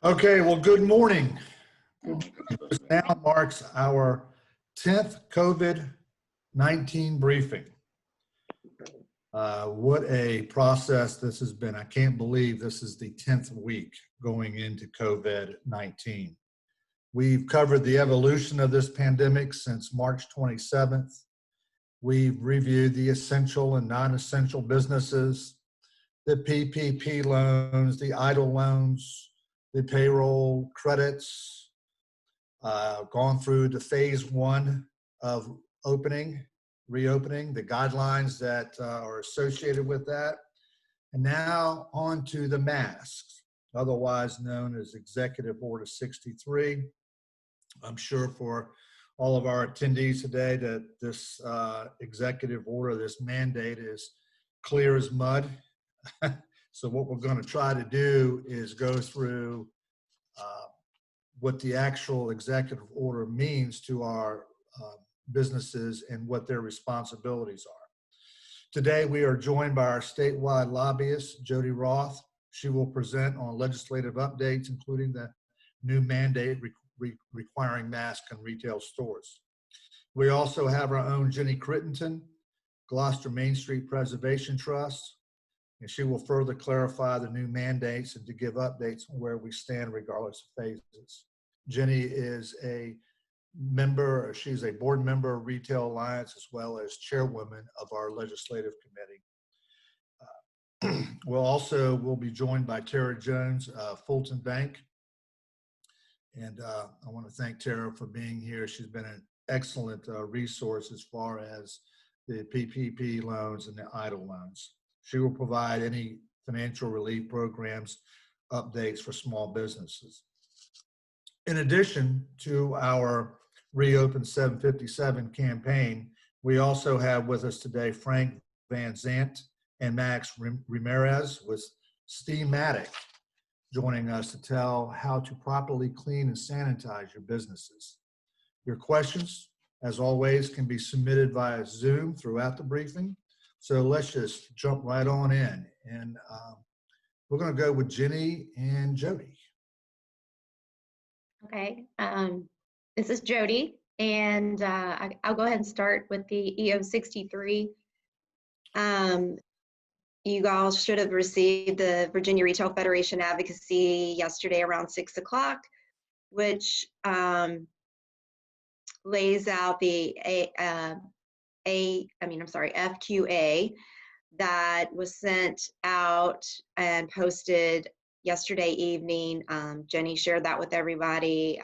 Okay, well, good morning. This now marks our 10th COVID-19 briefing. What a process this has been. I can't believe this is the 10th week going into COVID-19. We've covered the evolution of this pandemic since March 27th. We've reviewed the essential and non-essential businesses, the PPP loans, the EIDL loans, the payroll credits, gone through the phase one of reopening, the guidelines that are associated with that, and now on to the masks, otherwise known as Executive Order 63. I'm sure for all of our attendees today that this executive order, this mandate is clear as mud. So what we're going to try to do is go through what the actual executive order means to our businesses and what their responsibilities are. Today, we are joined by our statewide lobbyist, Jody Roth. She will present on legislative updates, including the new mandate requiring masks in retail stores. We also have our own Jenny Crittenton, Gloucester Main Street Preservation Trust, and she will further clarify the new mandates and to give updates on where we stand regardless of phases. Jenny is a member, she's a board member of Retail Alliance as well as chairwoman of our legislative committee. We'll be joined by Tara Jones, Fulton Bank. And I want to thank Tara for being here. She's been an excellent resource as far as the PPP loans and the EIDL loans. She will provide any financial relief programs, updates for small businesses. In addition to our Reopen 757 campaign, we also have with us today Frank Van Zant and Max Ramirez with Steamatic joining us to tell how to properly clean and sanitize your businesses. Your questions, as always, can be submitted via Zoom throughout the briefing. So let's just jump right on in. And we're going to go with Jenny and Jody. Okay, this is Jody, and I'll go ahead and start with the EO 63. You all should have received the Virginia Retail Federation advocacy yesterday around 6 o'clock, which lays out the FQA that was sent out and posted yesterday evening. Jenny shared that with everybody.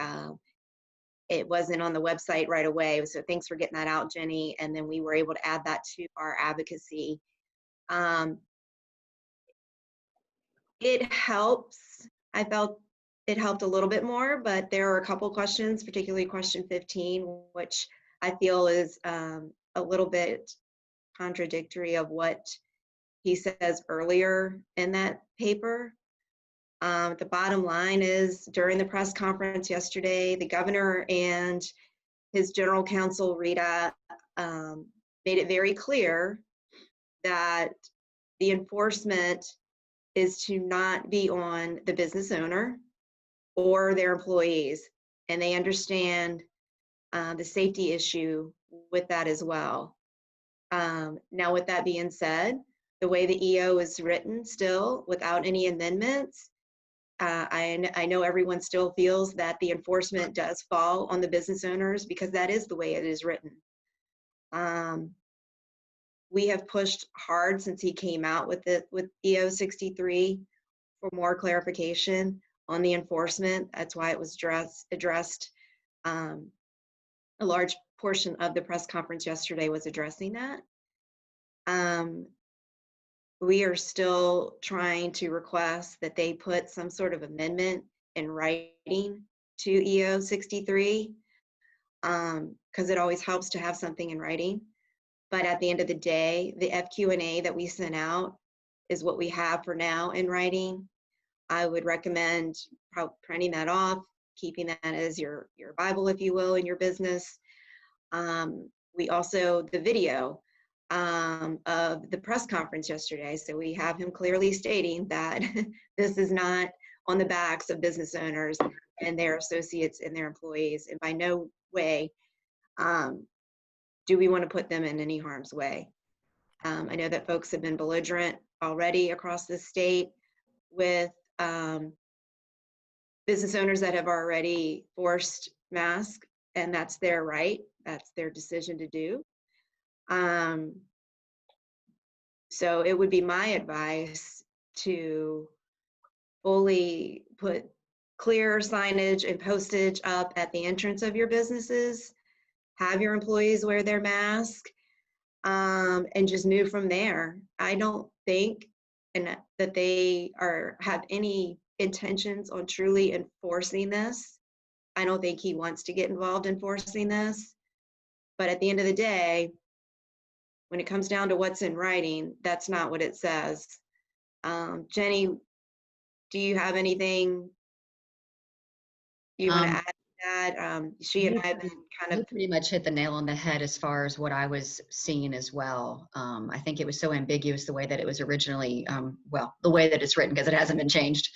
It wasn't on the website right away, so thanks for getting that out, Jenny. And then we were able to add that to our advocacy. It helps. I felt it helped a little bit more, but there are a couple questions, particularly question 15, which I feel is a little bit contradictory of what he says earlier in that paper. The bottom line is, during the press conference yesterday, the governor and his general counsel, Rita, made it very clear that the enforcement is to not be on the business owner or their employees, and they understand the safety issue with that as well. Now, with that being said, the way the EO is written still, without any amendments, I know everyone still feels that the enforcement does fall on the business owners because that is the way it is written. We have pushed hard since he came out with EO 63 for more clarification on the enforcement. That's why it was addressed. A large portion of the press conference yesterday was addressing that. We are still trying to request that they put some sort of amendment in writing to EO 63, because it always helps to have something in writing. But at the end of the day, the FQ&A that we sent out is what we have for now in writing. I would recommend printing that off, keeping that as your Bible, if you will, in your business. We also, the video of the press conference yesterday, so we have him clearly stating that this is not on the backs of business owners and their associates and their employees. And by no way do we want to put them in any harm's way. I know that folks have been belligerent already across the state with business owners that have already forced masks, and that's their right. That's their decision to do. So it would be my advice to fully put clear signage and postage up at the entrance of your businesses, have your employees wear their mask, and just move from there. I don't think that they have any intentions on truly enforcing this. I don't think he wants to get involved in enforcing this. But at the end of the day, when it comes down to what's in writing, that's not what it says. Jenny, do you have anything you want to Um, add to that? She and I have been kind You of, pretty much hit the nail on the head as far as what I was seeing as well. I think it was so ambiguous the way that it was originally, well, the way that it's written, because it hasn't been changed.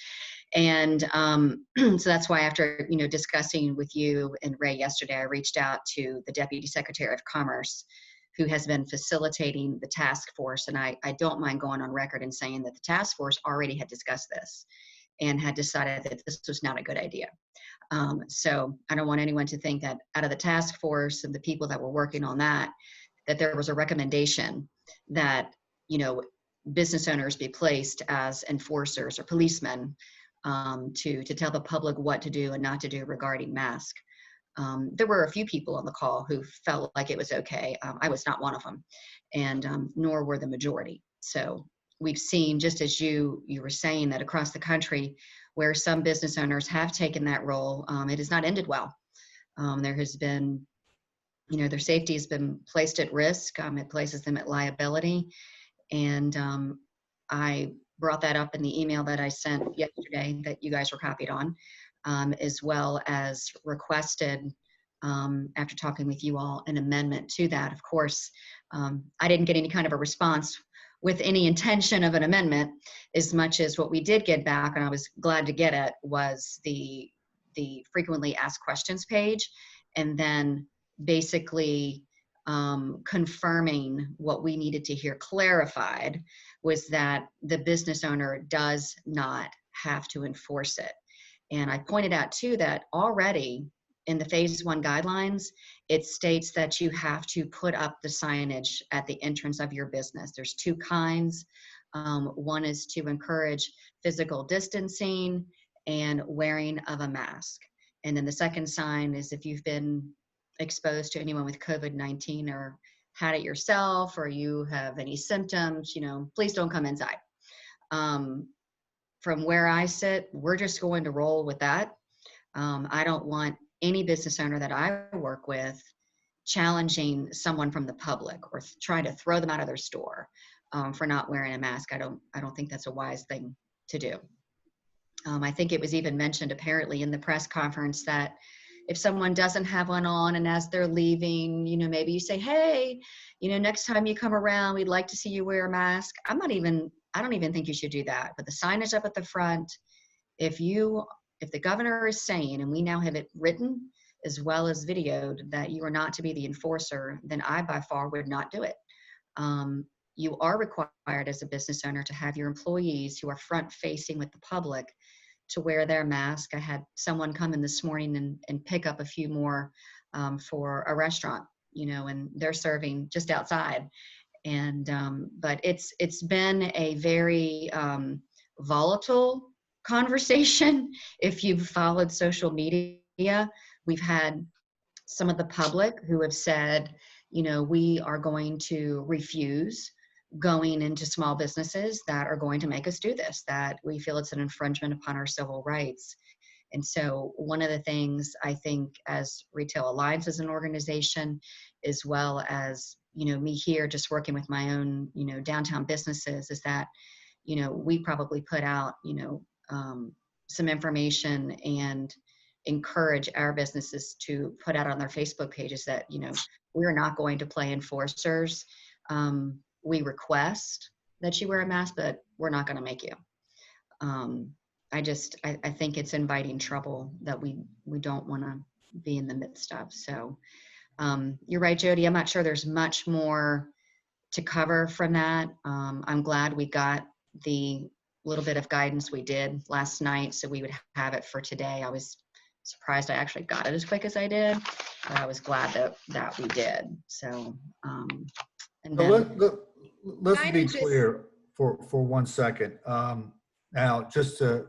And so that's why after, discussing with you and Ray yesterday, I reached out to the Deputy Secretary of Commerce, who has been facilitating the task force. And I don't mind going on record and saying that the task force already had discussed this and had decided that this was not a good idea. So I don't want anyone to think that out of the task force and the people that were working on that there was a recommendation that, business owners be placed as enforcers or policemen to tell the public what to do and not to do regarding mask. There were a few people on the call who felt like it was okay. I was not one of them, and nor were the majority. So we've seen, just as you were saying, that across the country, where some business owners have taken that role, it has not ended well. There has been, their safety has been placed at risk. It places them at liability. And I brought that up in the email that I sent yesterday that you guys were copied on, as well as requested, after talking with you all, an amendment to that. Of course, I didn't get any kind of a response with any intention of an amendment, as much as what we did get back, and I was glad to get it, was the frequently asked questions page, and then basically confirming what we needed to hear clarified was that the business owner does not have to enforce it. And I pointed out too that already in the phase 1 guidelines, it states that you have to put up the signage at the entrance of your business. There's 2 kinds. One is to encourage physical distancing and wearing of a mask. And then the second sign is if you've been exposed to anyone with COVID-19 or had it yourself, or you have any symptoms, please don't come inside. From where I sit, we're just going to roll with that. I don't want any business owner that I work with challenging someone from the public or trying to throw them out of their store for not wearing a mask. I don't think that's a wise thing to do. I think it was even mentioned apparently in the press conference that if someone doesn't have one on and as they're leaving, maybe you say, hey, next time you come around, we'd like to see you wear a mask. I don't even think you should do that. But the signage up at the front, if the governor is saying, and we now have it written as well as videoed, that you are not to be the enforcer, then I by far would not do it. You are required as a business owner to have your employees who are front facing with the public to wear their mask. I had someone come in this morning and pick up a few more for a restaurant, and they're serving just outside. And but it's been a very volatile conversation. If you've followed social media, we've had some of the public who have said, we are going to refuse going into small businesses that are going to make us do this, that we feel it's an infringement upon our civil rights. And so one of the things I think as Retail Alliance as an organization, as well as, me here just working with my own, downtown businesses, is that, we probably put out, some information and encourage our businesses to put out on their Facebook pages that, we're not going to play enforcers. We request that you wear a mask, but we're not going to make you. I think it's inviting trouble that we don't want to be in the midst of. So you're right, Jody. I'm not sure there's much more to cover from that. I'm glad we got the little bit of guidance we did last night, so we would have it for today. I was surprised I actually got it as quick as I did, but I was glad that we did. So, and So then let's Kind be of just, clear for 1 second. Now, just to,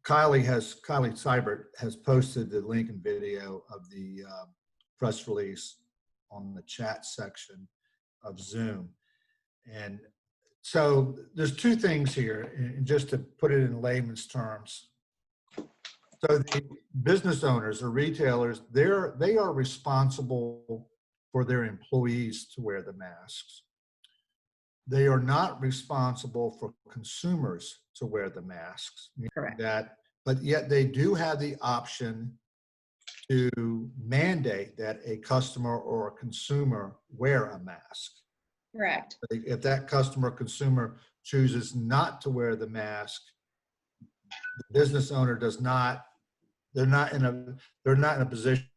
Kylie Seibert has posted the link and video of the press release on the chat section of Zoom. And so there's two things here, and just to put it in layman's terms. So the business owners or retailers, they are responsible for their employees to wear the masks. They are not responsible for consumers to wear the masks. correct. But yet they do have the option to mandate that a customer or a consumer wear a mask. correct. If that customer or consumer chooses not to wear the mask, the business owner does not, they're not in a position,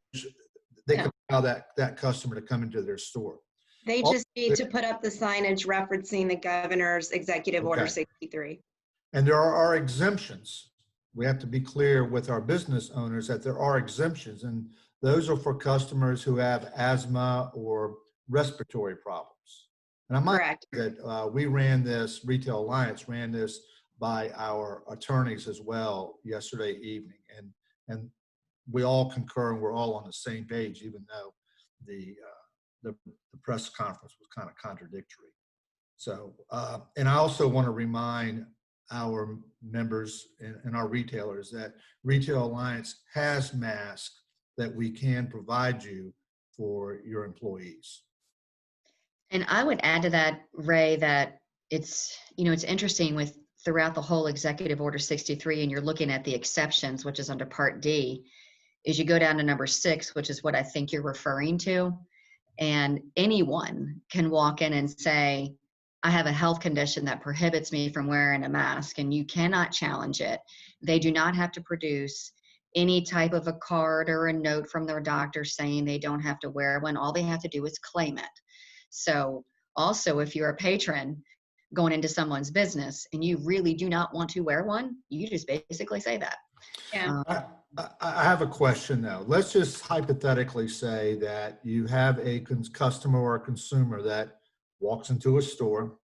they No. can allow that customer to come into their store. They just need to put up the signage referencing the governor's executive order Okay. 63. And there are exemptions. We have to be clear with our business owners that there are exemptions, and those are for customers who have asthma or respiratory problems. And I might Correct. add that we ran this, Retail Alliance ran this by our attorneys as well yesterday evening, and we all concur and we're all on the same page, even though the press conference was kind of contradictory. So, and I also want to remind our members and our retailers that Retail Alliance has masks that we can provide you for your employees. And I would add to that, Ray, that it's, it's interesting with throughout the whole Executive Order 63, and you're looking at the exceptions, which is under Part D, is you go down to number 6, which is what I think you're referring to. And anyone can walk in and say, I have a health condition that prohibits me from wearing a mask, and you cannot challenge it. They do not have to produce any type of a card or a note from their doctor saying they don't have to wear one. All they have to do is claim it. So also, if you're a patron going into someone's business and you really do not want to wear one, you just basically say that. Yeah. I have a question though. Let's just hypothetically say that you have a customer or a consumer that walks into a store.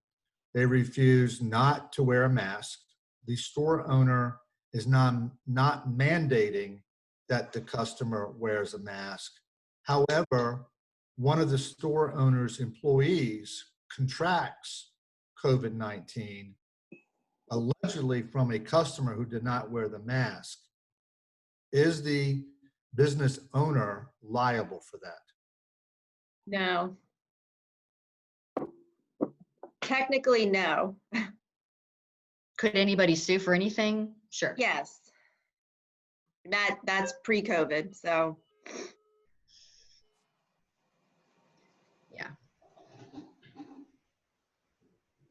They refuse not to wear a mask. The store owner is not mandating that the customer wears a mask. However, one of the store owner's employees contracts COVID-19, allegedly from a customer who did not wear the mask. Is the business owner liable for that? No. Technically, no. Could anybody sue for anything? Sure. Yes. That's pre-COVID, so. Yeah.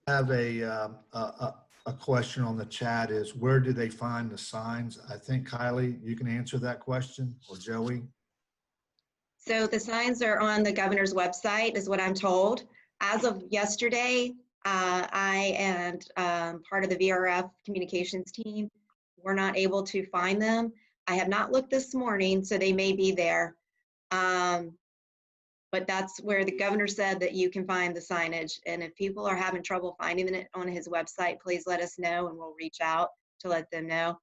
I have a question on the chat is, where do they find the signs? I think Kylie, you can answer that question, or Joey. So the signs are on the governor's website, is what I'm told. As of yesterday, I and part of the VRF communications team were not able to find them. I have not looked this morning, so they may be there. But that's where the governor said that you can find the signage. And if people are having trouble finding it on his website, please let us know and we'll reach out to let them know.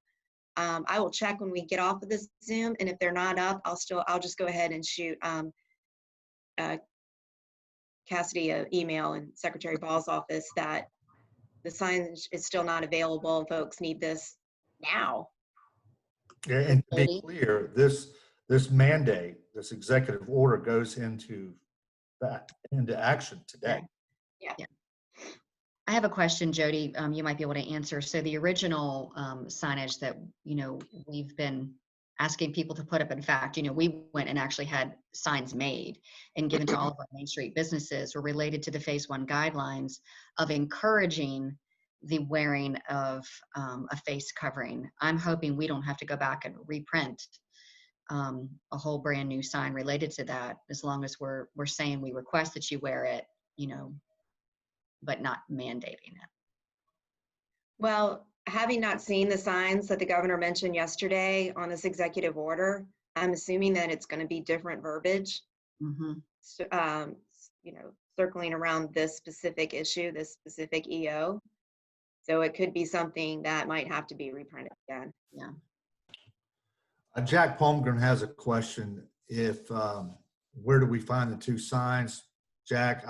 I will check when we get off of this Zoom, and if they're not up, I'll just go ahead and shoot Cassidy an email in Secretary Ball's office that the signage is still not available. Folks need this now. Yeah, and to be clear, this mandate, this executive order goes into action today. Yeah. I have a question, Jody. You might be able to answer. So the original signage that we've been asking people to put up. In fact, we went and actually had signs made and given to all of our Main Street businesses, were related to the Phase 1 guidelines of encouraging the wearing of a face covering. I'm hoping we don't have to go back and reprint a whole brand new sign related to that, as long as we're saying we request that you wear it, you know, but not mandating it. Well, having not seen the signs that the governor mentioned yesterday on this executive order, I'm assuming that it's going to be different verbiage, Mm-hmm. so, you know, circling around this specific issue, this specific EO. So it could be something that might have to be reprinted again. Yeah. Jack Palmgren has a question. If where do we find the two signs, Jack?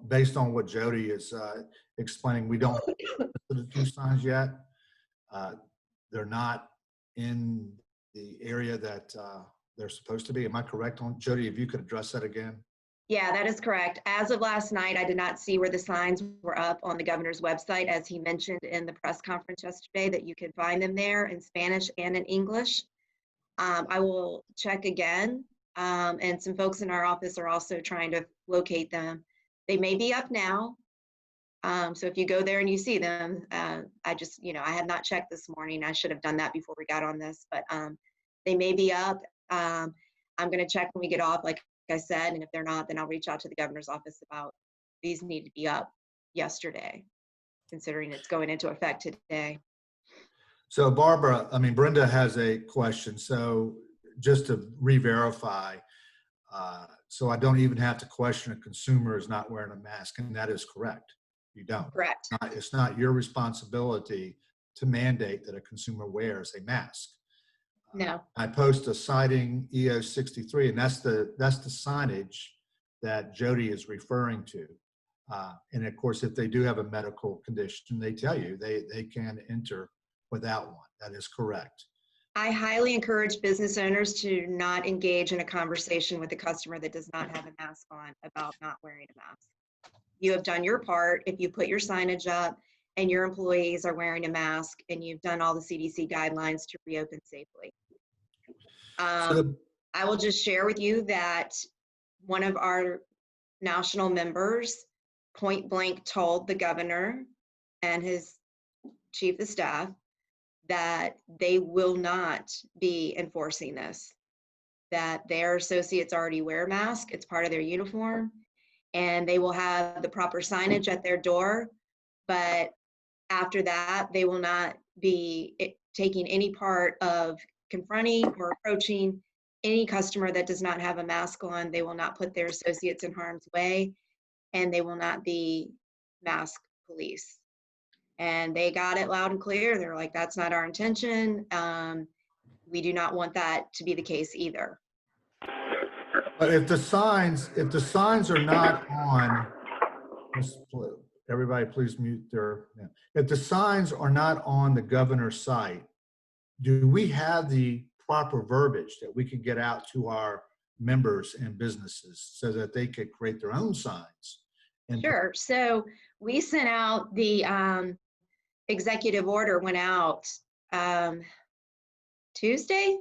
Based on what Jody is explaining, we don't have the two signs yet. They're not in the area that they're supposed to be. Am I correct on Jody? If you could address that again. Yeah, that is correct. As of last night, I did not see where the signs were up on the governor's website, as he mentioned in the press conference yesterday, that you can find them there in Spanish and in English. I will check again, and some folks in our office are also trying to locate them. They may be up now, so if you go there and you see them, I just, you know, I had not checked this morning. I should have done that before we got on this, but they may be up. I'm going to check when we get off, like I said, and if they're not, then I'll reach out to the governor's office about these need to be up yesterday, considering it's going into effect today. So Brenda has a question. So just to re-verify, so I don't even have to question a consumer is not wearing a mask, and that is correct. You don't. Correct. It's not your responsibility to mandate that a consumer wears a mask. No. I post a citing EO 63, and that's the signage that Jody is referring to. And of course, if they do have a medical condition, they tell you they can enter without one. That is correct. I highly encourage business owners to not engage in a conversation with a customer that does not have a mask on about not wearing a mask. You have done your part if you put your signage up and your employees are wearing a mask and you've done all the CDC guidelines to reopen safely. I will just share with you that one of our national members point blank told the governor and his chief of staff that they will not be enforcing this, that their associates already wear masks, it's part of their uniform, and they will have the proper signage at their door, but after that, they will not be taking any part of confronting or approaching any customer that does not have a mask on. They will not put their associates in harm's way, and they will not be mask police. And they got it loud and clear. They're like, that's not our intention. We do not want that to be the case either. But if the signs are not on, everybody please mute their, yeah. If the signs are not on the governor's site, do we have the proper verbiage that we can get out to our members and businesses so that they could create their own signs? Sure. So we sent out the executive order went out Tuesday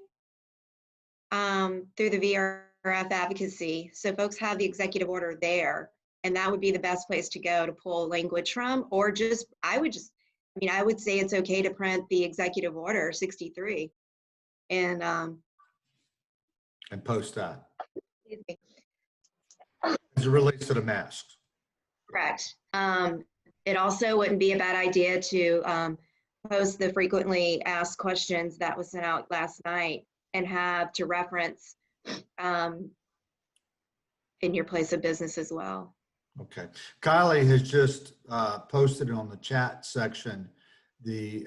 through the VRF advocacy. So folks have the executive order there, and that would be the best place to go to pull language from, or just, I would say it's okay to print the executive order 63 and post that as it relates to the masks. Correct. It also wouldn't be a bad idea to post the frequently asked questions that was sent out last night and have to reference in your place of business as well. Okay. Kylie has just posted on the chat section the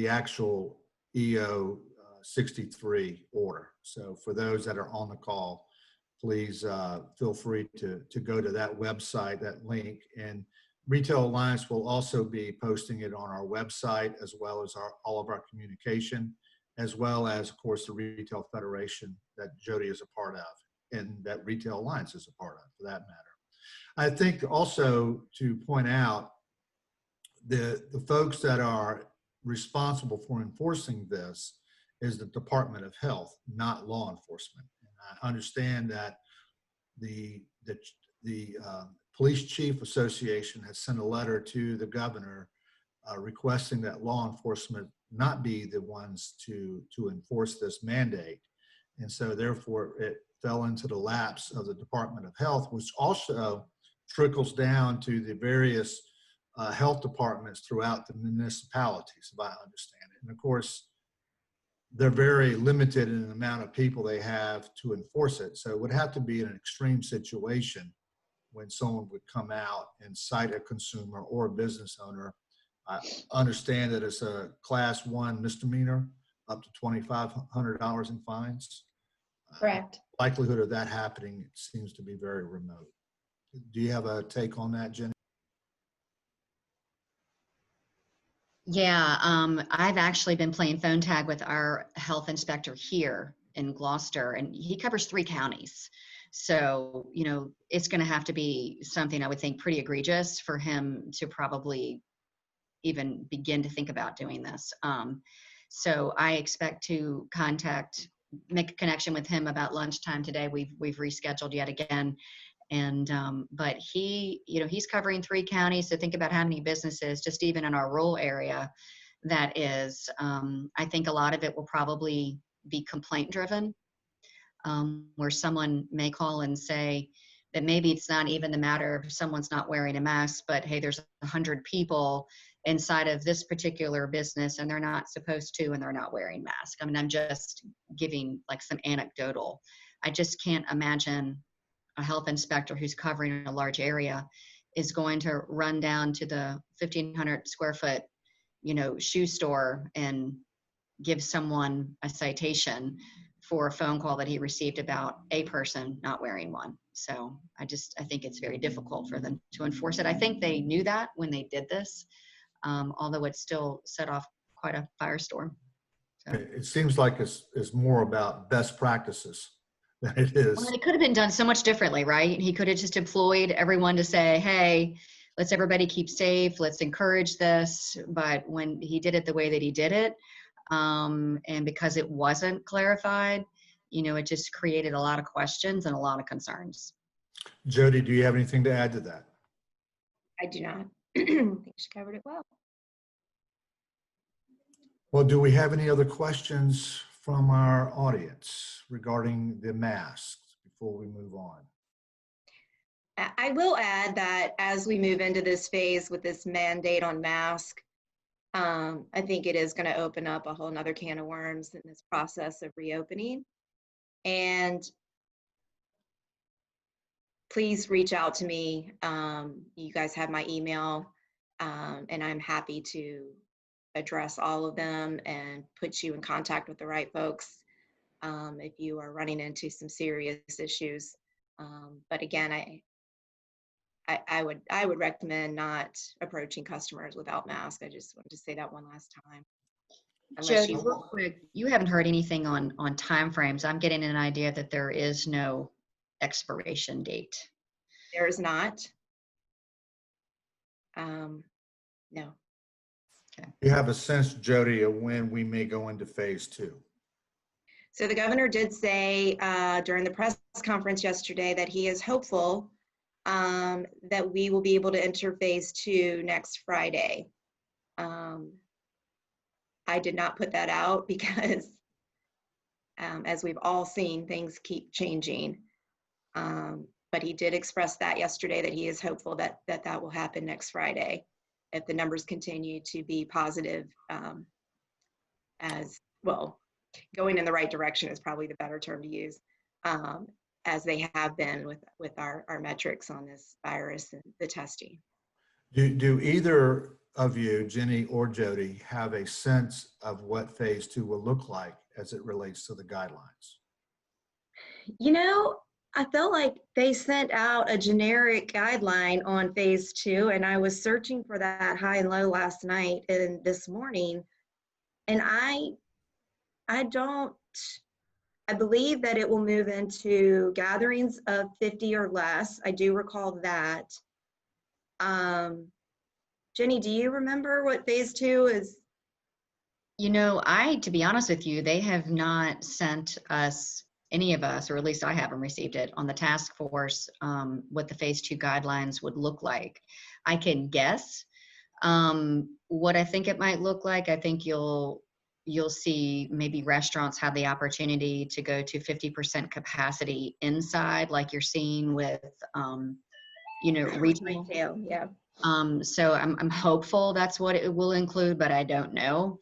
actual EO 63 order. So for those that are on the call, please feel free to go to that website, that link, and Retail Alliance will also be posting it on our website, as well as all of our communication, as well as, of course, the Retail Federation that Jody is a part of, and that Retail Alliance is a part of, for that matter. I think also to point out the folks that are responsible for enforcing this is the Department of Health, not law enforcement. And I understand that the Police Chief Association has sent a letter to the governor requesting that law enforcement not be the ones to enforce this mandate. And so therefore it fell into the laps of the Department of Health, which also trickles down to the various health departments throughout the municipalities, if I understand it. And of course, they're very limited in the amount of people they have to enforce it. So it would have to be an extreme situation when someone would come out and cite a consumer or a business owner. I understand that it's a class 1 misdemeanor, up to $2,500 in fines. Correct. Likelihood of that happening seems to be very remote. Do you have a take on that, Jenny? Yeah, I've actually been playing phone tag with our health inspector here in Gloucester, and he covers 3 counties. So, you know, it's going to have to be something I would think pretty egregious for him to probably even begin to think about doing this. So I expect to make a connection with him about lunchtime today. We've rescheduled yet again. And, but he's covering 3 counties. So think about how many businesses, just even in our rural area, that is. I think a lot of it will probably be complaint driven, where someone may call and say that maybe it's not even the matter of someone's not wearing a mask, but hey, there's 100 people inside of this particular business and they're not supposed to, and they're not wearing masks. I mean, I'm just giving like some anecdotal. I just can't imagine a health inspector who's covering a large area is going to run down to the 1,500 square foot, shoe store and give someone a citation for a phone call that he received about a person not wearing one. So I think it's very difficult for them to enforce it. I think they knew that when they did this, although it still set off quite a firestorm. So. It seems like it's more about best practices than it is. Well, it could have been done so much differently, right? He could have just employed everyone to say, hey, let's everybody keep safe. Let's encourage this. But when he did it the way that he did it, and because it wasn't clarified, it just created a lot of questions and a lot of concerns. Jody, do you have anything to add to that? I do not. I think she covered it well. Well, do we have any other questions from our audience regarding the masks before we move on? I will add that as we move into this phase with this mandate on mask, I think it is going to open up a whole nother can of worms in this process of reopening. And please reach out to me. You guys have my email, and I'm happy to address all of them and put you in contact with the right folks if you are running into some serious issues. But again, I would recommend not approaching customers without masks. I just wanted to say that one last time. Jody, real quick, you haven't heard anything on timeframes. I'm getting an idea that there is no expiration date. There is not. No. Okay. You have a sense, Jody, of when we may go into phase 2? So the governor did say during the press conference yesterday that he is hopeful that we will be able to enter phase 2 next Friday. I did not put that out because as we've all seen, things keep changing. But he did express that yesterday, that he is hopeful that that will happen next Friday if the numbers continue to be positive, as well, going in the right direction is probably the better term to use, as they have been with our metrics on this virus and the testing. Do either of you, Jenny or Jody, have a sense of what phase 2 will look like as it relates to the guidelines? I felt like they sent out a generic guideline on phase 2, and I was searching for that high and low last night and this morning, and I believe that it will move into gatherings of 50 or less. I do recall that. Jenny, do you remember what phase 2 is? To be honest with you, they have not sent us, any of us, or at least I haven't received it on the task force, what the phase 2 guidelines would look like. I can guess, What I think it might look like, I think you'll see maybe restaurants have the opportunity to go to 50% capacity inside, like you're seeing with, retail. Retail, yeah. So I'm hopeful that's what it will include, but I don't know.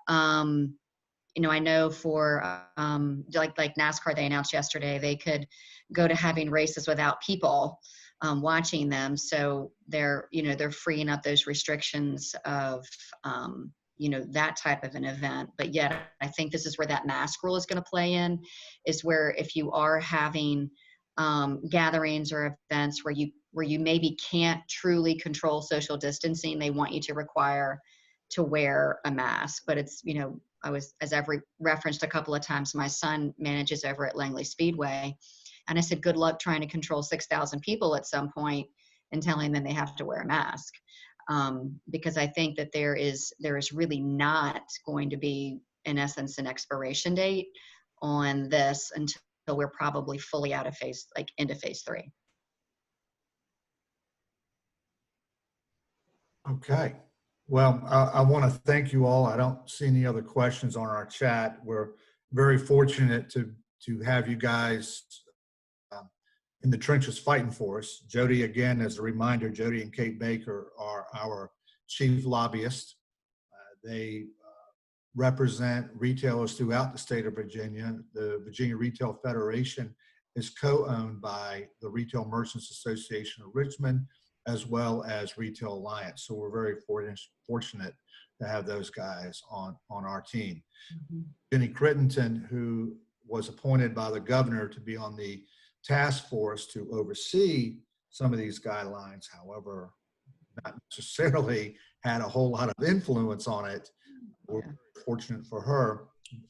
I know for like NASCAR, they announced yesterday they could go to having races without people watching them. So they're freeing up those restrictions of that type of an event. But yet, I think this is where that mask rule is going to play in, is where if you are having gatherings or events where you maybe can't truly control social distancing, they want you to require to wear a mask. But it's, as I've referenced a couple of times, my son manages over at Langley Speedway. And I said, good luck trying to control 6,000 people at some point and telling them they have to wear a mask. Because I think that there is really not going to be, in essence, an expiration date on this until we're probably fully out of into phase 3. Okay. Well, I want to thank you all. I don't see any other questions on our chat. We're very fortunate to have you guys in the trenches fighting for us. Jody, again, as a reminder, Jody and Kate Baker are our chief lobbyists. They represent retailers throughout the state of Virginia. The Virginia Retail Federation is co-owned by the Retail Merchants Association of Richmond, as well as Retail Alliance. So we're very fortunate to have those guys on our team. Mm-hmm. Jenny Crittenton, who was appointed by the governor to be on the task force to oversee some of these guidelines, however, not necessarily had a whole lot of influence on it. We're fortunate for her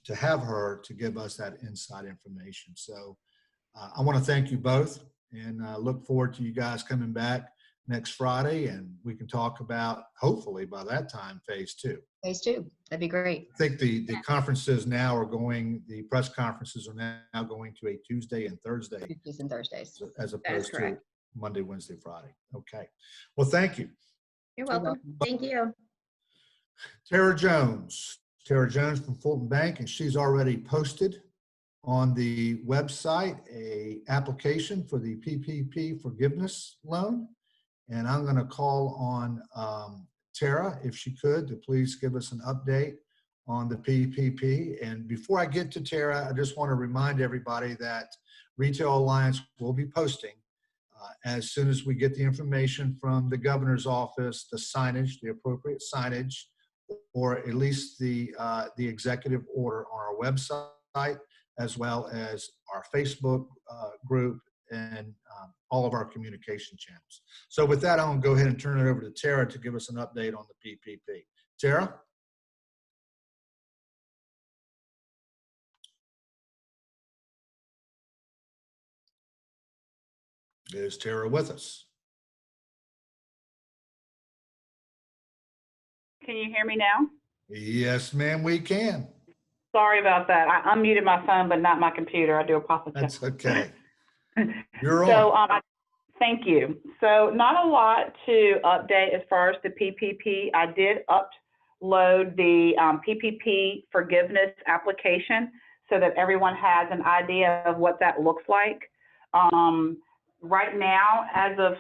to have her to give us that inside information. So I want to thank you both, and look forward to you guys coming back next Friday, and we can talk about, hopefully by that time, phase 2. Phase 2, that'd be great. I think the conferences now are going, the press conferences are now going to a Tuesday and Thursday. Tuesdays and Thursdays. As opposed to Monday, Wednesday, Friday. Okay. Well, thank you. You're welcome. Thank you. Tara Jones from Fulton Bank, and she's already posted on the website a application for the PPP forgiveness loan. And I'm going to call on Tara, if she could, to please give us an update on the PPP. And before I get to Tara, I just want to remind everybody that Retail Alliance will be posting as soon as we get the information from the governor's office, the signage, the appropriate signage, or at least the executive order on our website, as well as our Facebook group and all of our communication channels. So with that, I'm going to go ahead and turn it over to Tara to give us an update on the PPP. Tara? Is Tara with us? Can you hear me now? Yes, ma'am, we can. Sorry about that. I unmuted my phone, but not my computer. I do apologize. That's okay. You're so, on. Thank you. So not a lot to update as far as the PPP. I did upload the PPP forgiveness application so that everyone has an idea of what that looks like. Right now, as of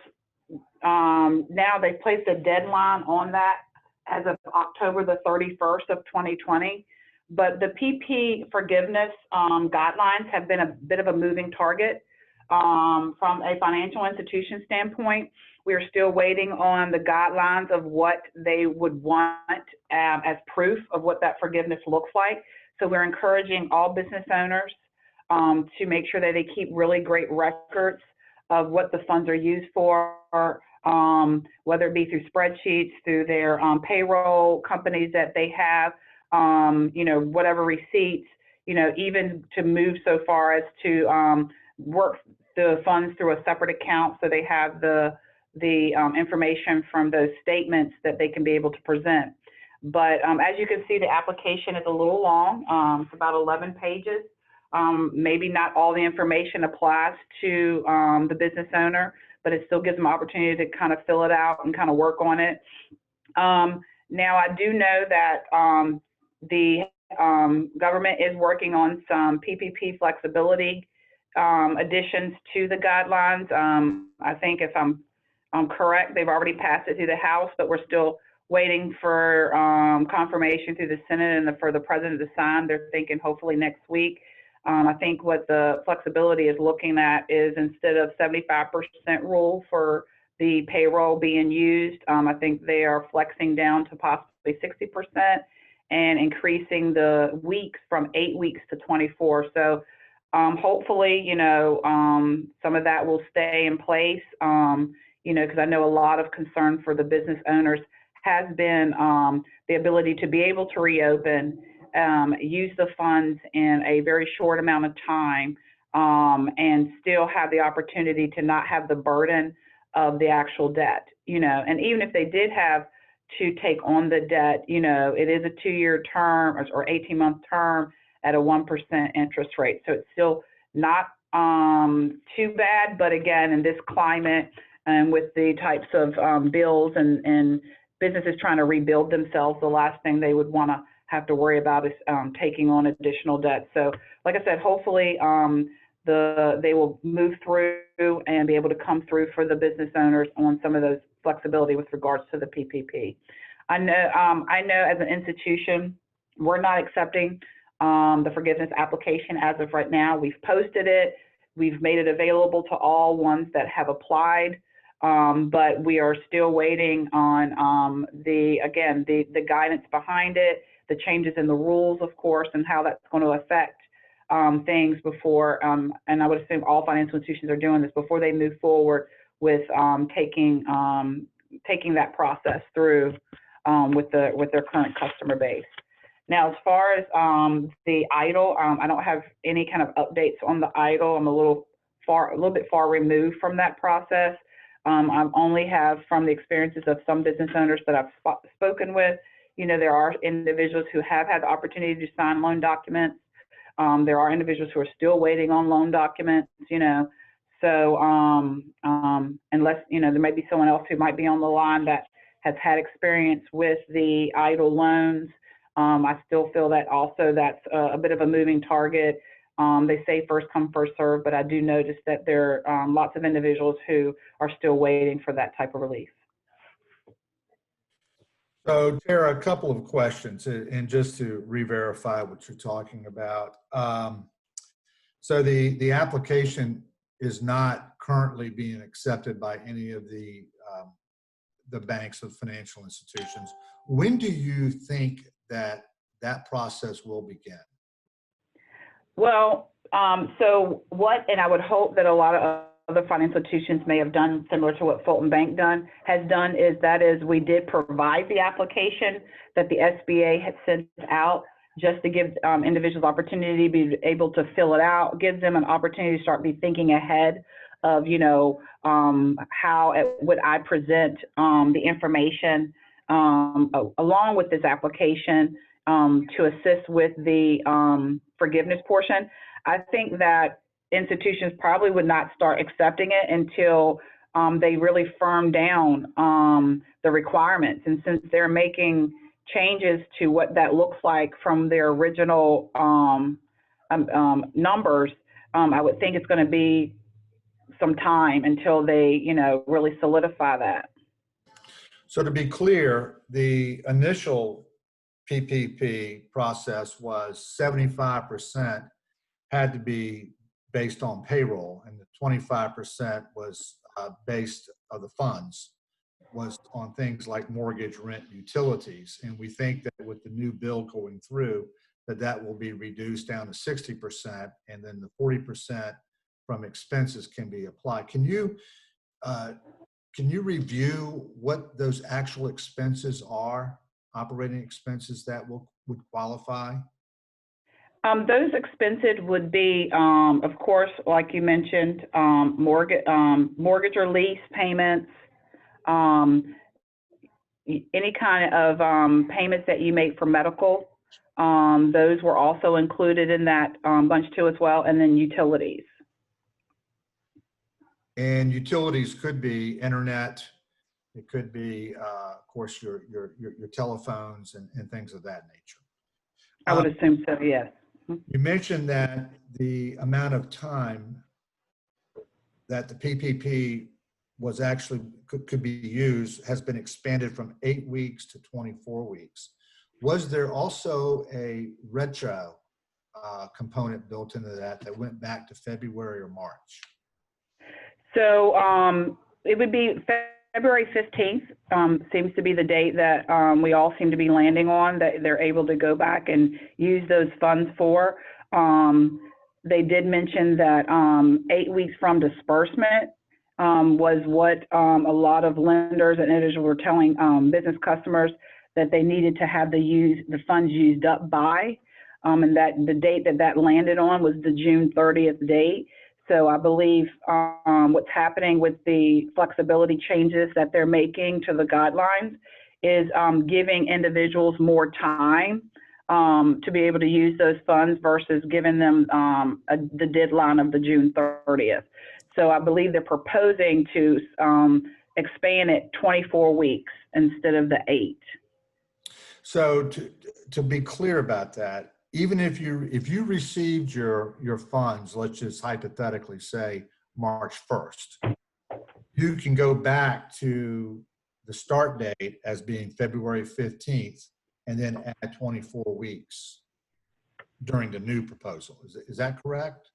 now, they've placed a deadline on that as of October the 31st of 2020. But the PP forgiveness guidelines have been a bit of a moving target. From a financial institution standpoint, we are still waiting on the guidelines of what they would want as proof of what that forgiveness looks like. So we're encouraging all business owners to make sure that they keep really great records of what the funds are used for, whether it be through spreadsheets, through their payroll companies that they have, whatever receipts, even to move so far as to work the funds through a separate account so they have the information from those statements that they can be able to present. But as you can see, the application is a little long. It's about 11 pages. Maybe not all the information applies to the business owner, but it still gives them opportunity to kind of fill it out and kind of work on it. Now, I do know that the government is working on some PPP flexibility additions to the guidelines. I think if I'm correct, they've already passed it through the House, but we're still waiting for confirmation through the Senate and for the president to sign. They're thinking hopefully next week. I think what the flexibility is looking at is instead of 75% rule for the payroll being used, I think they are flexing down to possibly 60% and increasing the weeks from 8 weeks to 24. So hopefully, you know, some of that will stay in place, you know, because I know a lot of concern for the business owners has been the ability to be able to reopen, use the funds in a very short amount of time, and still have the opportunity to not have the burden of the actual debt, you know. And even if they did have to take on the debt, you know, it is a 2-year term or 18-month term at a 1% interest rate. So it's still not too bad, but again, in this climate and with the types of bills and businesses trying to rebuild themselves, the last thing they would want to have to worry about is taking on additional debt. So like I said, hopefully they will move through and be able to come through for the business owners on some of those flexibility with regards to the PPP. I know as an institution, we're not accepting the forgiveness application as of right now. We've posted it. We've made it available to all ones that have applied. But we are still waiting on the guidance behind it, the changes in the rules, of course, and how that's going to affect things before, and I would assume all financial institutions are doing this before they move forward with taking that process through with their current customer base. Now, as far as the EIDL, I don't have any kind of updates on the EIDL. I'm a little bit far removed from that process. I only have from the experiences of some business owners that I've spoken with. You know, there are individuals who have had the opportunity to sign loan documents. There are individuals who are still waiting on loan documents, you know. So unless, you know, there may be someone else who might be on the line that has had experience with the EIDL loans. I still feel that also that's a bit of a moving target. They say first come, first serve, but I do notice that there are lots of individuals who are still waiting for that type of relief. So, Tara, a couple of questions, and just to re-verify what you're talking about. So the application is not currently being accepted by any of the banks of financial institutions. When do you think that process will begin? Well, and I would hope that a lot of other financial institutions may have done similar to what Fulton Bank has done is we did provide the application that the SBA had sent out just to give individuals opportunity to be able to fill it out, gives them an opportunity to start be thinking ahead of, you know, how would I present the information along with this application to assist with the forgiveness portion. I think that institutions probably would not start accepting it until they really firm down the requirements. And since they're making changes to what that looks like from their original numbers, I would think it's going to be some time until they, you know, really solidify that. So to be clear, the initial PPP process was 75% had to be based on payroll, and the 25% was based of the funds was on things like mortgage, rent, utilities. And we think that with the new bill going through, that will be reduced down to 60%, and then the 40% from expenses can be applied. Can you review what those actual expenses are, operating expenses that would qualify? Those expenses would be, of course, like you mentioned, mortgage or lease payments, any kind of payments that you make for medical. Those were also included in that bunch too as well, and then utilities. And utilities could be internet, It could be, of course, your telephones and things of that nature. I would assume so, yes. You mentioned that the amount of time that the PPP was actually could be used has been expanded from 8 weeks to 24 weeks. Was there also a retro component built into that went back to February or March? So it would be February 15th seems to be the date that we all seem to be landing on, that they're able to go back and use those funds for. They did mention that 8 weeks from disbursement was what a lot of lenders and individuals were telling business customers that they needed to have the funds used up by, and that the date that landed on was the June 30th date. So I believe what's happening with the flexibility changes that they're making to the guidelines is giving individuals more time to be able to use those funds versus giving them the deadline of the June 30th. So I believe they're proposing to expand it 24 weeks instead of the 8. So to be clear about that, even if you received your funds, let's just hypothetically say March 1st, you can go back to the start date as being February 15th and then add 24 weeks during the new proposal. Is that correct?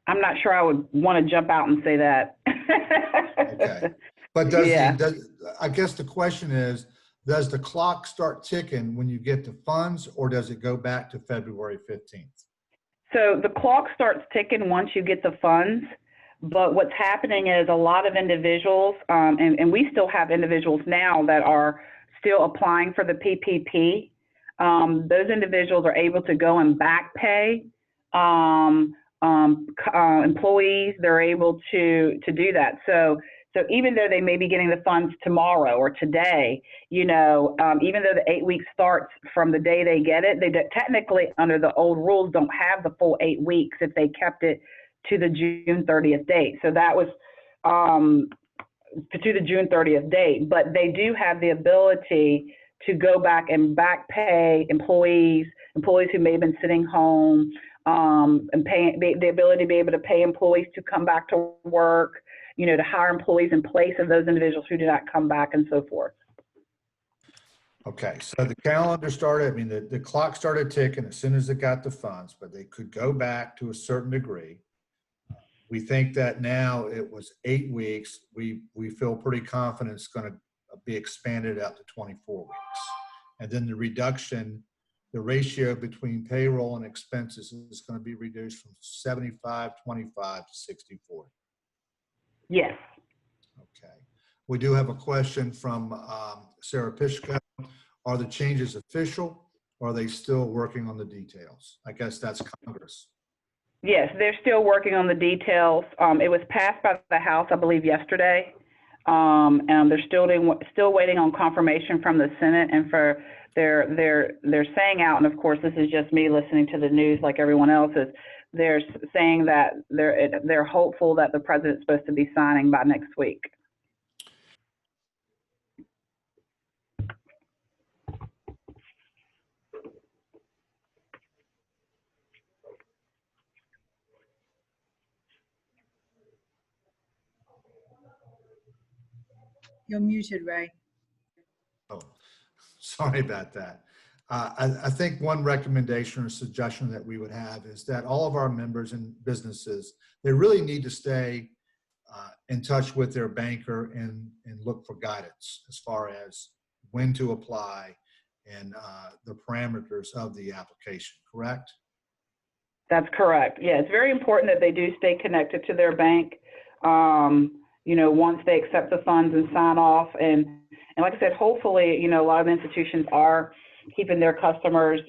I'm not sure I would want to jump out and say that. Okay. But I guess the question is, does the clock start ticking when you get the funds, or does it go back to February 15th? So the clock starts ticking once you get the funds, but what's happening is a lot of individuals, and we still have individuals now that are still applying for the PPP. Those individuals are able to go and back pay employees. They're able to do that. So even though they may be getting the funds tomorrow or today, even though the 8 weeks starts from the day they get it, they technically under the old rules don't have the full 8 weeks if they kept it to the June 30th date. So that was to the June 30th date, but they do have the ability to go back and back pay employees who may have been sitting home, and the ability to be able to pay employees to come back to work, to hire employees in place of those individuals who did not come back and so forth. Okay, so the calendar started, the clock started ticking as soon as it got the funds, but they could go back to a certain degree. We think that now it was 8 weeks. We feel pretty confident it's going to be expanded out to 24 weeks. And then the reduction, the ratio between payroll and expenses is going to be reduced from 75-25 to 60-40. Yes. Okay. We do have a question from Sarah Pishko. Are the changes official, or are they still working on the details? I guess that's Congress. Yes, they're still working on the details. It was passed by the House, I believe, yesterday. And they're still waiting on confirmation from the Senate, and for they're saying out, and of course this is just me listening to the news like everyone else is, they're saying that they're hopeful that the president's supposed to be signing by next week. You're muted, Ray. Oh, sorry about that. I think one recommendation or suggestion that we would have is that all of our members and businesses, they really need to stay in touch with their banker and look for guidance as far as when to apply and the parameters of the application, correct? That's correct. Yeah, it's very important that they do stay connected to their bank, once they accept the funds and sign off. And like I said, hopefully, a lot of institutions are keeping their customers,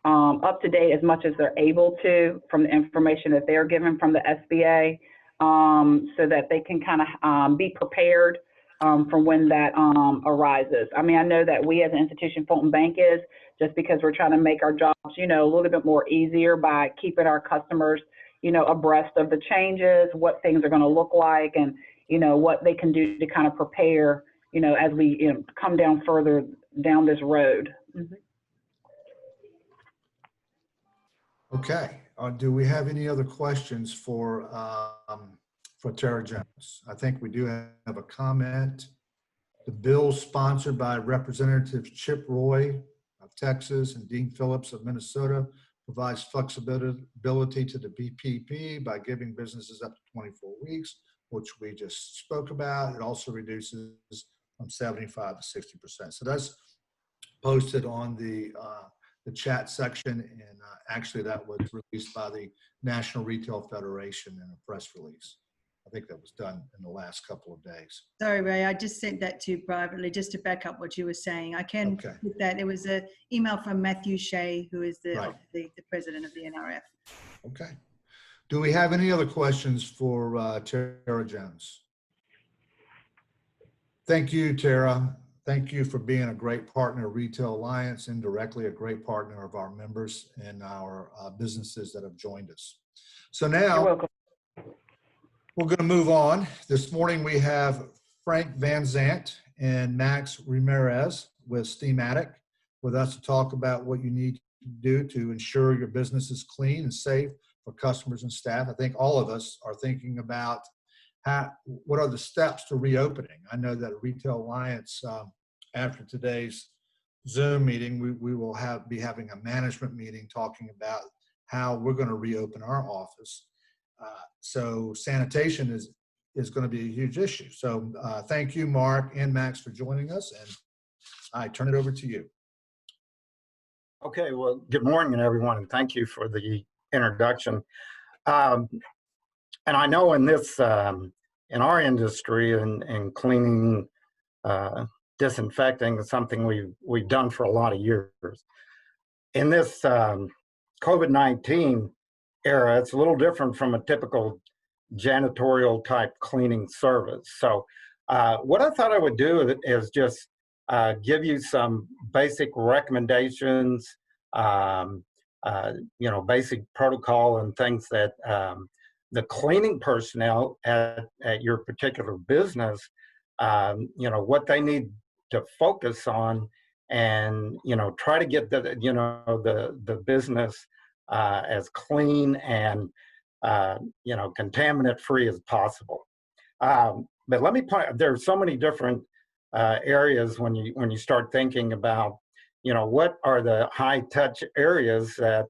up to date as much as they're able to from the information that they're given from the SBA, so that they can kind of be prepared for when that arises. I know that we as an institution, Fulton Bank is, just because we're trying to make our jobs, a little bit more easier by keeping our customers, abreast of the changes, what things are going to look like, and what they can do to kind of prepare, as we come down further down this road. Okay. Do we have any other questions for Tara Jones? I think we do have a comment. The bill sponsored by Representative Chip Roy of Texas and Dean Phillips of Minnesota provides flexibility to the PPP by giving businesses up to 24 weeks, which we just spoke about. It also reduces from 75 to 60%. So that's posted on the chat section, and actually that was released by the National Retail Federation in a press release. I think that was done in the last couple of days. Sorry, Ray, I just sent that to you privately just to back up what you were saying. I can Okay. put that. It was an email from Matthew Shea, who is Right. the president of the NRF. Okay. Do we have any other questions for Tara Jones? Thank you, Tara. Thank you for being a great partner of Retail Alliance, indirectly a great partner of our members and our businesses that have joined us. So You're now welcome. we're going to move on. This morning we have Frank Van Zant and Max Ramirez with Steamatic with us to talk about what you need to do to ensure your business is clean and safe for customers and staff. I think all of us are thinking about what are the steps to reopening. I know that Retail Alliance, after today's Zoom meeting, we will be having a management meeting talking about how we're going to reopen our office. So sanitation is going to be a huge issue. So thank you, Mark and Max, for joining us, and I turn it over to you. Okay, well, good morning, everyone, and thank you for the introduction. And I know in this, in our industry, and cleaning, disinfecting is something we've done for a lot of years. In this COVID-19 era, it's a little different from a typical janitorial type cleaning service. So what I thought I would do is just give you some basic recommendations, basic protocol and things that the cleaning personnel at your particular business, what they need to focus on, and try to get the business as clean and contaminant free as possible. But let me point. There's so many different areas when you start thinking about what are the high touch areas that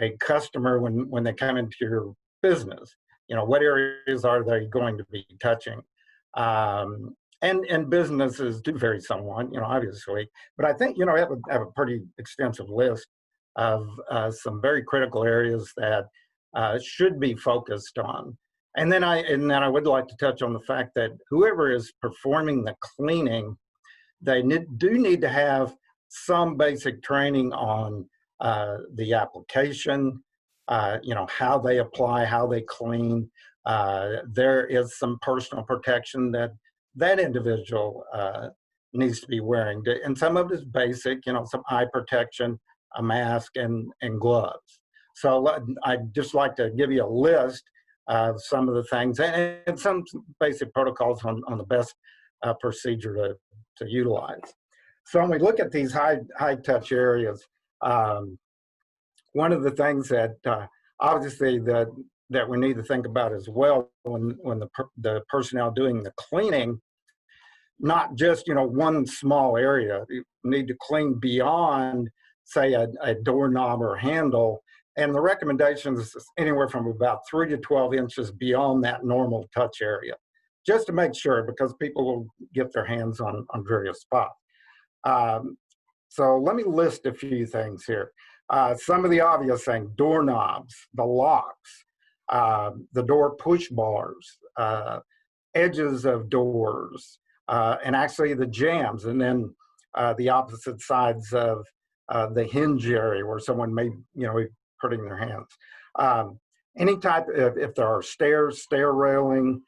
a customer when they come into your business, what areas are they going to be touching? And businesses do vary somewhat, obviously, but I think, I have a pretty extensive list of some very critical areas that should be focused on. And then I would like to touch on the fact that whoever is performing the cleaning, they do need to have some basic training on the application, how they apply, how they clean. There is some personal protection that individual needs to be wearing. And some of it is basic, some eye protection, a mask, and gloves. So I'd just like to give you a list of some of the things and some basic protocols on the best procedure to utilize. So when we look at these high touch areas, one of the things that obviously that we need to think about as well when the personnel doing the cleaning, not just one small area. You need to clean beyond, say, a doorknob or handle, and the recommendations is anywhere from about 3 to 12 inches beyond that normal touch area, just to make sure, because people will get their hands on various spots. So let me list a few things here. Some of the obvious things: doorknobs, the locks, the door push bars, edges of doors, and actually the jambs, and then the opposite sides of the hinge area where someone may be putting their hands. Any type of, if there are stairs, stair railing,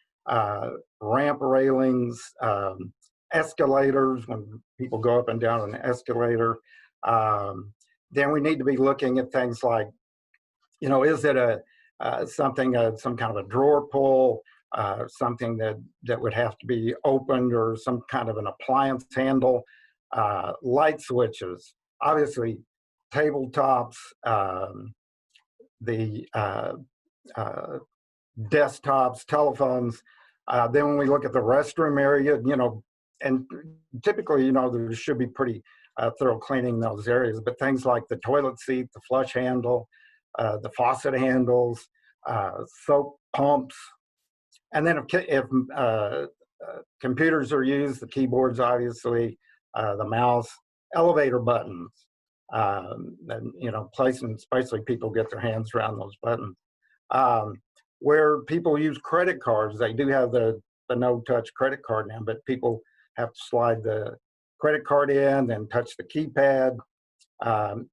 ramp railings, escalators, when people go up and down an escalator, then we need to be looking at things like, is it some kind of a drawer pull, something that would have to be opened, or some kind of an appliance handle, light switches, obviously tabletops, the desktops, telephones. Then when we look at the restroom area, and typically, there should be pretty thorough cleaning in those areas, but things like the toilet seat, the flush handle, the faucet handles, soap pumps, and then if computers are used, the keyboards, obviously, the mouse, elevator buttons, and placing, especially people get their hands around those buttons. Where people use credit cards, they do have the no-touch credit card now, but people have to slide the credit card in, then touch the keypad.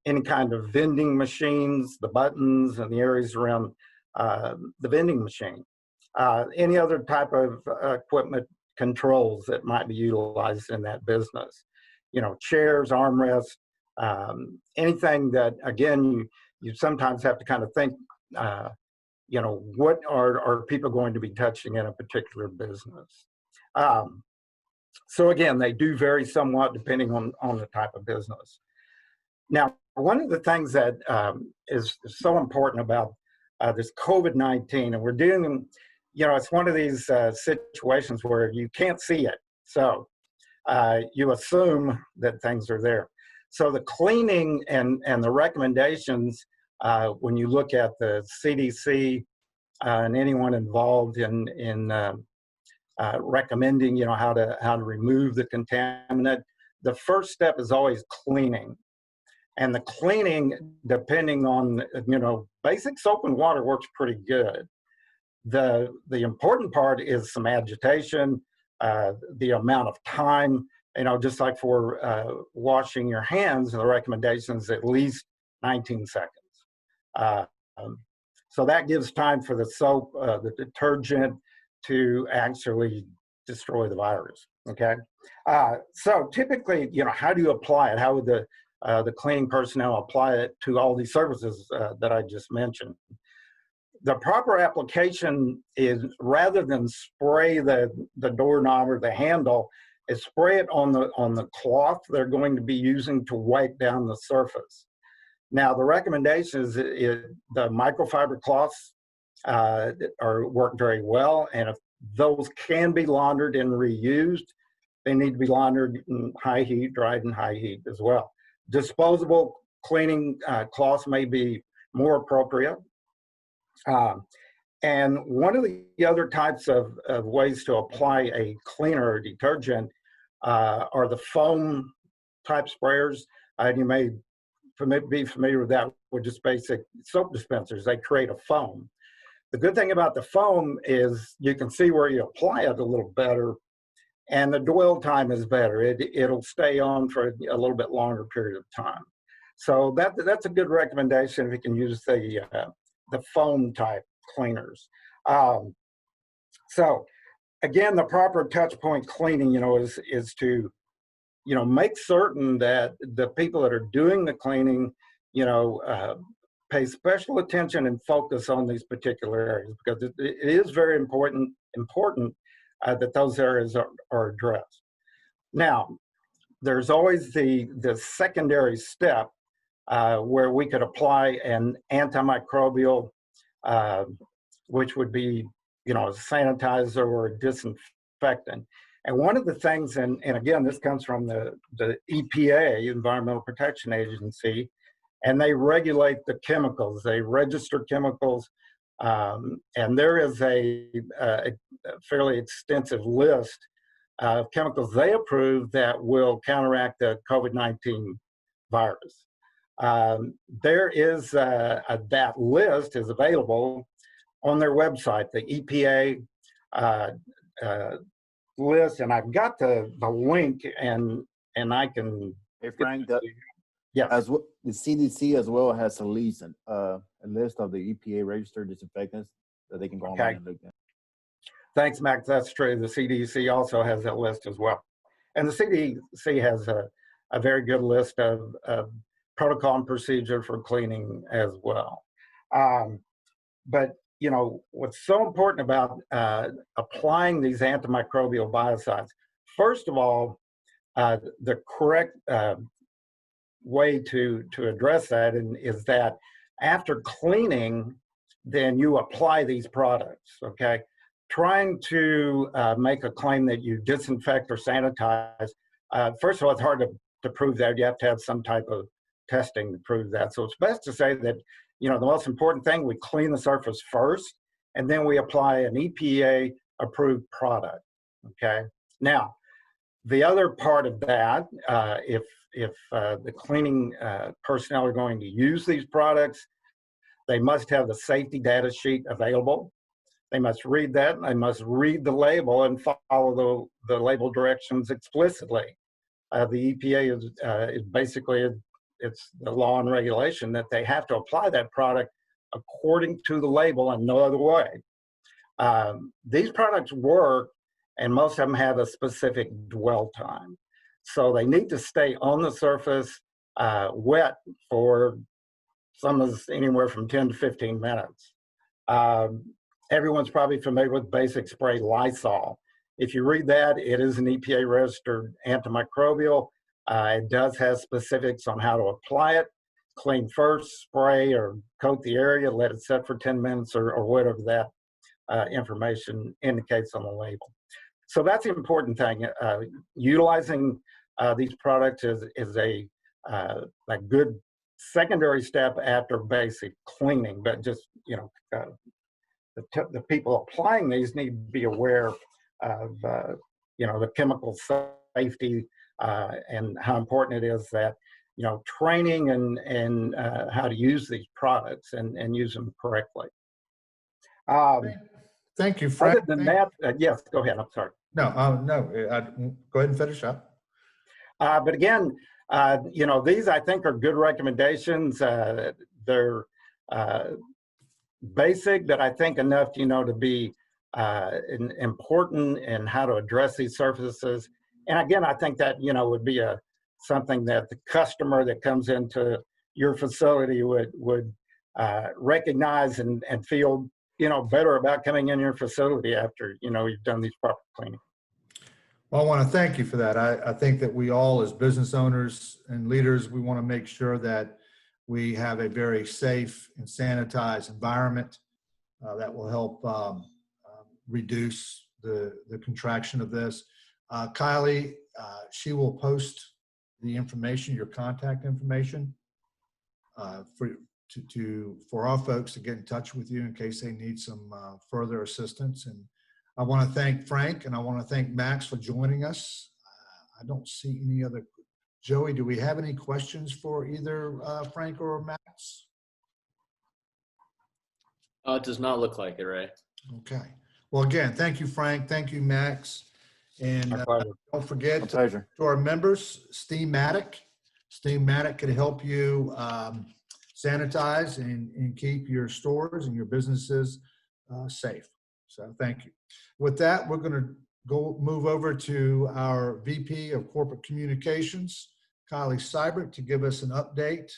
Any kind of vending machines, the buttons and the areas around the vending machine. Any other type of equipment controls that might be utilized in that business. Chairs, armrests, anything that, again, you sometimes have to kind of think, what are people going to be touching in a particular business? So again, they do vary somewhat depending on the type of business. Now, one of the things that is so important about this COVID-19, and we're dealing, it's one of these situations where you can't see it. So you assume that things are there. So the cleaning and the recommendations, when you look at the CDC and anyone involved in recommending, how to remove the contaminant, the first step is always cleaning. And the cleaning, depending on, basic soap and water works pretty good. The important part is some agitation, the amount of time, just like for washing your hands, the recommendations at least 19 seconds. So that gives time for the soap, the detergent to actually destroy the virus, okay? So typically, how do you apply it? How would the cleaning personnel apply it to all these services that I just mentioned? The proper application is, rather than spray the doorknob or the handle, is spray it on the cloth they're going to be using to wipe down the surface. Now, the recommendation is the microfiber cloths work very well, and if those can be laundered and reused, they need to be laundered in high heat, dried in high heat as well. Disposable cleaning cloths may be more appropriate. And one of the other types of ways to apply a cleaner or detergent are the foam type sprayers. You may be familiar with that with just basic soap dispensers. They create a foam. The good thing about the foam is you can see where you apply it a little better, and the dwell time is better. It'll stay on for a little bit longer period of time. So that's a good recommendation if you can use the foam type cleaners. So again, the proper touch point cleaning, is to, make certain that the people that are doing the cleaning, pay special attention and focus on these particular areas, because it is very important that those areas are addressed. Now, there's always the secondary step where we could apply an antimicrobial, which would be, a sanitizer or a disinfectant. And one of the things, and again, this comes from the EPA, Environmental Protection Agency, and they regulate the chemicals. They register chemicals, and there is a fairly extensive list of chemicals they approve that will counteract the COVID-19 virus. There is that list is available on their website, the EPA list, and I've got the link, and I can. Hey Frank, yeah, as well, the CDC as well has a list of the EPA registered disinfectants that they can go online and look at. Thanks, Max. That's true. The CDC also has that list as well, and the CDC has a very good list of protocol and procedure for cleaning as well. But you know, what's so important about applying these antimicrobial biocides, first of all, the correct way to address that is that after cleaning, then you apply these products, okay? Trying to make a claim that you disinfect or sanitize, first of all, it's hard to prove that. You have to have some type of testing to prove that. So it's best to say that, you know, the most important thing, we clean the surface first, and then we apply an EPA approved product, okay? Now, the other part of that, if the cleaning personnel are going to use these products, they must have the safety data sheet available. They must read that. They must read the label and follow the label directions explicitly. The EPA is basically, it's the law and regulation that they have to apply that product according to the label and no other way. These products work, and most of them have a specific dwell time. So they need to stay on the surface wet for some is anywhere from 10 to 15 minutes. Everyone's probably familiar with basic spray Lysol. If you read that, it is an EPA registered antimicrobial. It does have specifics on how to apply it. Clean first, spray or coat the area, let it set for 10 minutes or whatever that information indicates on the label. So that's the important thing. Utilizing these products is a good secondary step after basic cleaning, but just, you know, the people applying these need to be aware of, you know, the chemical safety and how important it is that, you know, training and how to use these products and use them correctly. Thank you, Frank. Other than that, yes, go ahead. I'm sorry. No, no, go ahead and finish up. But again, you know, these I think are good recommendations. They're basic, but I think enough, you know, to be important in how to address these surfaces. And again, I think that, you know, would be something that the customer that comes into your facility would recognize and feel, you know, better about coming in your facility after, you know, you've done these proper cleaning. Well, I want to thank you for that. I think that we all, as business owners and leaders, we want to make sure that we have a very safe and sanitized environment that will help reduce the contraction of this. Kylie, she will post the information, your contact information, for our folks to get in touch with you in case they need some further assistance. And I want to thank Frank and I want to thank Max for joining us. I don't see any other. Joey, do we have any questions for either Frank or Max? It does not look like it, Ray. Okay. Well, again, thank you, Frank. Thank you, Max. And don't forget to our members, Steamatic. Steamatic can help you sanitize and keep your stores and your businesses safe. So thank you. With that, we're going to move over to our VP of Corporate Communications, Kylie Seibert, to give us an update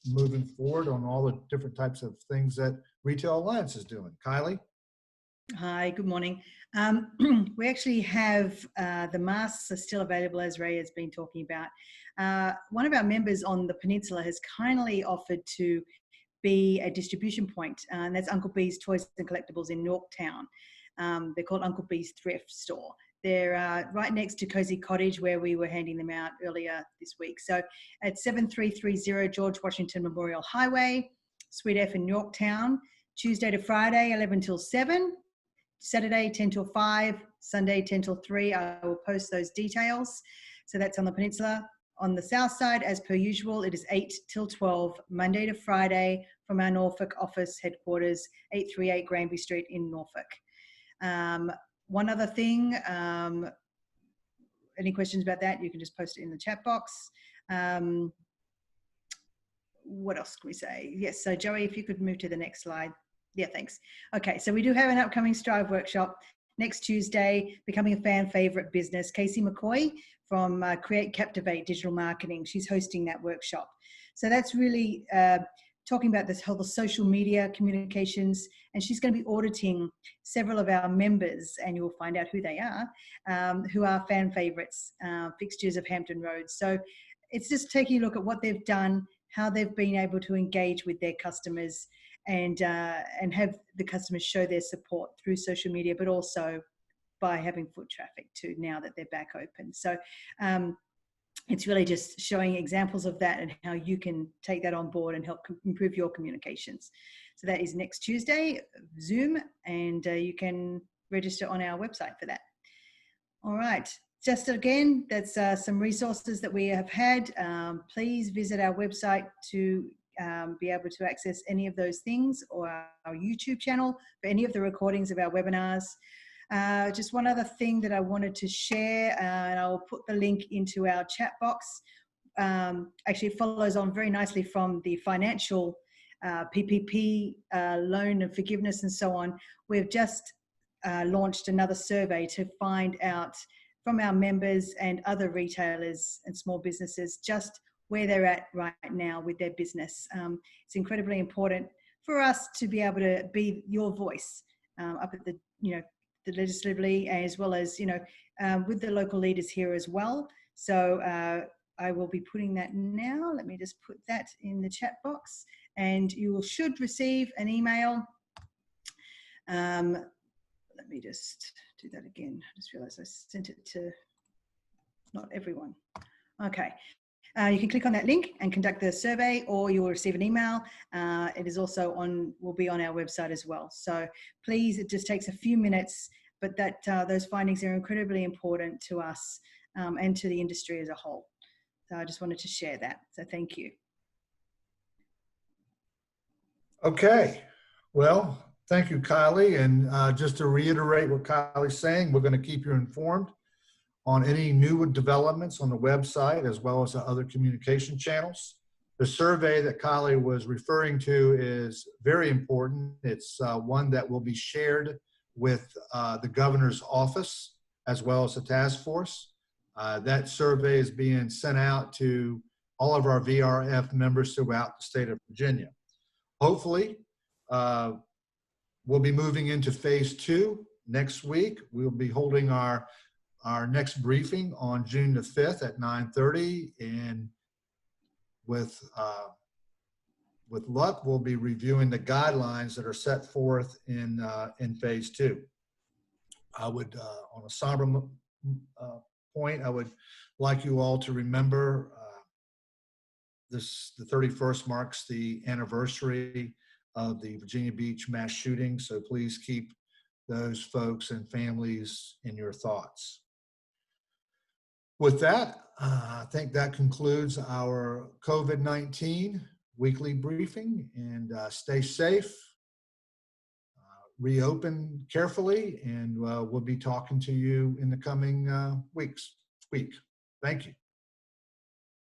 moving forward on all the different types of things that Retail Alliance is doing. Kylie? Hi, good morning. We actually have the masks are still available, as Ray has been talking about. One of our members on the peninsula has kindly offered to be a distribution point, and that's Uncle B's Toys and Collectibles in Yorktown. They're called Uncle B's Thrift Store. They're right next to Cozy Cottage, where we were handing them out earlier this week. So at 7330 George Washington Memorial Highway, Suite F in Yorktown, Tuesday to Friday, 11 till 7, Saturday, 10 till 5, Sunday, 10 till 3. I will post those details. So that's on the peninsula. On the south side, as per usual, it is 8 till 12, Monday to Friday, from our Norfolk office headquarters, 838 Granby Street in Norfolk. One other thing, any questions about that, you can just post it in the chat box. What else can we say? Yes, so Joey, if you could move to the next slide. Yeah, thanks. Okay, so we do have an upcoming Strive workshop next Tuesday, becoming a fan favorite business. Casey McCoy from Create Captivate Digital Marketing, she's hosting that workshop. So that's really talking about this whole social media communications, and she's going to be auditing several of our members, and you'll find out who they are, who are fan favorites, fixtures of Hampton Road. So it's just taking a look at what they've done, how they've been able to engage with their customers, and have the customers show their support through social media, but also by having foot traffic too, now that they're back open. So it's really just showing examples of that and how you can take that on board and help improve your communications. So that is next Tuesday, Zoom, and you can register on our website for that. All right, just again, that's some resources that we have had. Please visit our website to be able to access any of those things, or our YouTube channel for any of the recordings of our webinars. Just one other thing that I wanted to share, and I'll put the link into our chat box. Actually, it follows on very nicely from the financial PPP loan and forgiveness and so on. We've just launched another survey to find out from our members and other retailers and small businesses just where they're at right now with their business. It's incredibly important for us to be able to be your voice up at the, the legislatively, as well as, with the local leaders here as well. So I will be putting that now. Let me just put that in the chat box, and you should receive an email. Let me just do that again. I just realized I sent it to not everyone. Okay. You can click on that link and conduct the survey, or you will receive an email. It is also will be on our website as well. So please, it just takes a few minutes, but those findings are incredibly important to us and to the industry as a whole. So I just wanted to share that. So thank you. Okay, well, thank you, Kylie. And just to reiterate what Kylie's saying, we're going to keep you informed on any new developments on the website, as well as the other communication channels. The survey that Kylie was referring to is very important. It's one that will be shared with the governor's office, as well as the task force. That survey is being sent out to all of our VRF members throughout the state of Virginia. Hopefully, we'll be moving into phase 2 next week. We'll be holding our next briefing on June the 5th at 9:30, and with luck, we'll be reviewing the guidelines that are set forth in phase 2. I would, on a somber point, I would like you all to remember the 31st marks the anniversary of the Virginia Beach mass shooting, so please keep those folks and families in your thoughts. With that, I think that concludes our COVID-19 weekly briefing, and stay safe, reopen carefully, and we'll be talking to you in the coming week. Thank you.